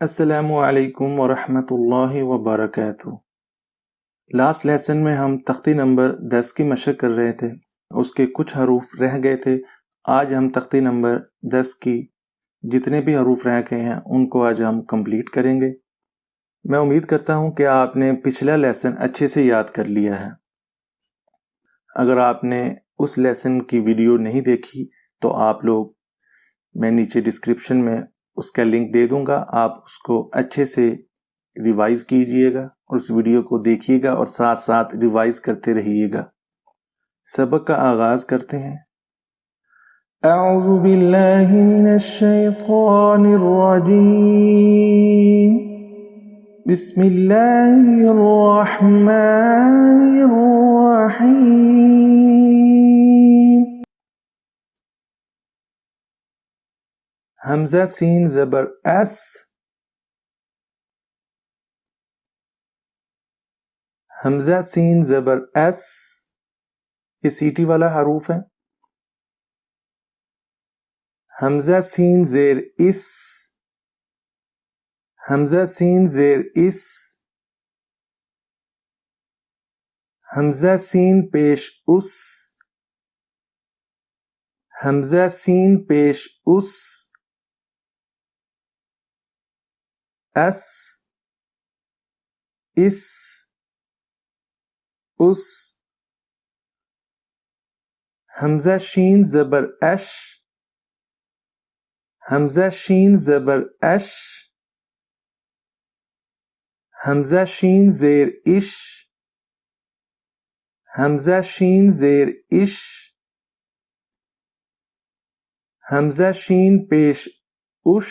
السلام علیکم ورحمۃ اللہ وبرکاتہ۔ لاسٹ لیسن میں ہم تختی نمبر 10 کی مشق کر رہے تھے، اس کے کچھ حروف رہ گئے تھے۔ آج ہم تختی نمبر 10 کی جتنے بھی حروف رہ گئے ہیں ان کو آج ہم کمپلیٹ کریں گے۔ میں امید کرتا ہوں کہ آپ نے پچھلا لیسن اچھے سے یاد کر لیا ہے۔ اگر آپ نے اس لیسن کی ویڈیو نہیں دیکھی تو آپ لوگ، میں نیچے ڈسکرپشن میں اس کا لنک دے دوں گا، آپ اس کو اچھے سے ریوائز کیجئے گا اور اس ویڈیو کو دیکھیے گا اور ساتھ ساتھ ریوائز کرتے رہیے گا۔ سبق کا آغاز کرتے ہیں۔ اعوذ باللہ من الشیطان الرجیم، بسم اللہ الرحمن الرحیم۔ حمزہ سین زبر اس، حمزہ سین زبر اس، یہ سیٹی والا حروف ہے۔ حمزہ سین زیر اس، حمزہ سین زیر اس، حمزہ سین پیش اس، حمزہ سین پیش اس، اس، اس، اس۔ حمزہ شین زبر اش، حمزہ شین زبر اش، حمزہ شین زیر اش، حمزہ شین زیر اش، حمزہ شین پیش اش،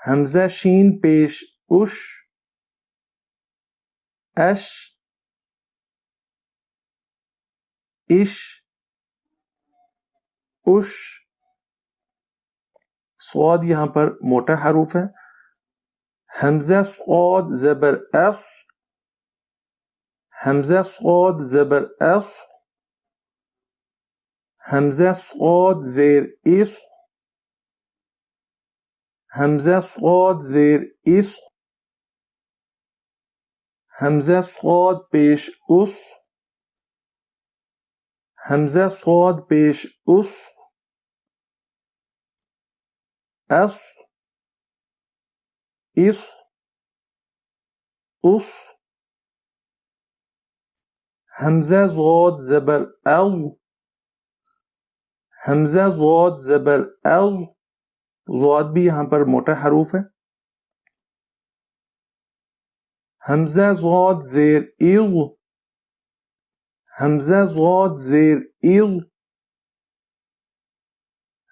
حمزہ شین پیش اش، اش، اش، اش۔ صاد یہاں پر موٹا حروف ہے۔ حمزہ صاد زبر اف، حمزہ صاد زبر اف، حمزہ صاد زیر اس، حمزہ صاد زیر اس، حمزہ صاد پیش اس، حمزہ صاد پیش اس، اس، اس، اس۔ حمزہ ضاد زبر اض، حمزہ ضاد زبر اض، ضاد بھی یہاں پر موٹا حروف ہے۔ حمزہ ضاد زیر اض، حمزہ ضاد زیر اض،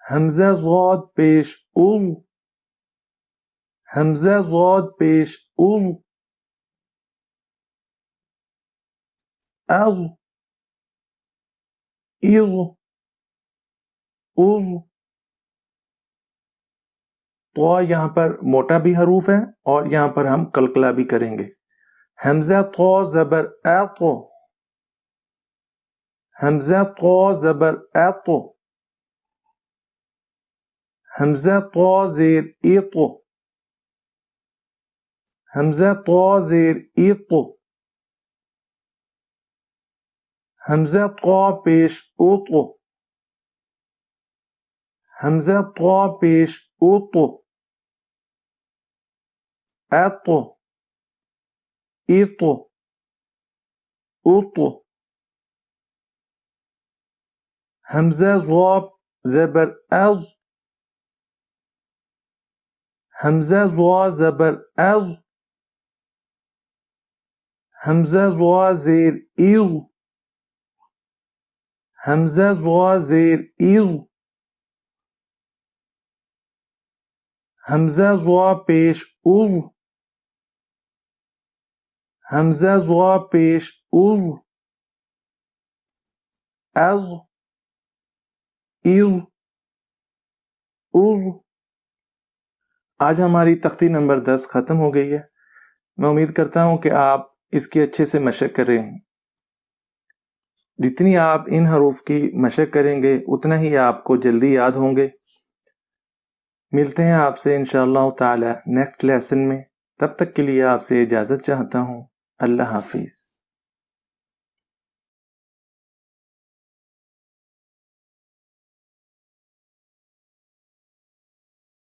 حمزہ ضاد پیش اض، حمزہ ضاد پیش اض، اض، اض، اض۔ تو یہاں پر موٹا بھی حروف ہے اور یہاں پر ہم قلقلہ بھی کریں گے۔ حمزہ طا زبر اط، حمزہ طا زبر اط، حمزہ طا زیر اط، حمزہ طا زیر اط، حمزہ طا پیش اط، حمزہ طا پیش اط، اط، اط، اط۔ حمزہ ضا زبر از، حمزہ ضا زبر از، حمزہ ضا زیر از، حمزہ ضا زیر از، حمزہ ضا پیش از، حمزہ ضا پیش از، از، از، از۔ آج ہماری تختی نمبر 10 ختم ہو گئی ہے۔ میں امید کرتا ہوں کہ آپ اس کی اچھے سے مشق کر رہے ہیں۔ جتنی آپ ان حروف کی مشق کریں گے اتنا ہی آپ کو جلدی یاد ہوں گے۔ ملتے ہیں آپ سے انشاءاللہ تعالی نیکسٹ لیسن میں. تب تک کے لیے آپ سے اجازت چاہتا ہوں. اللہ حافظ.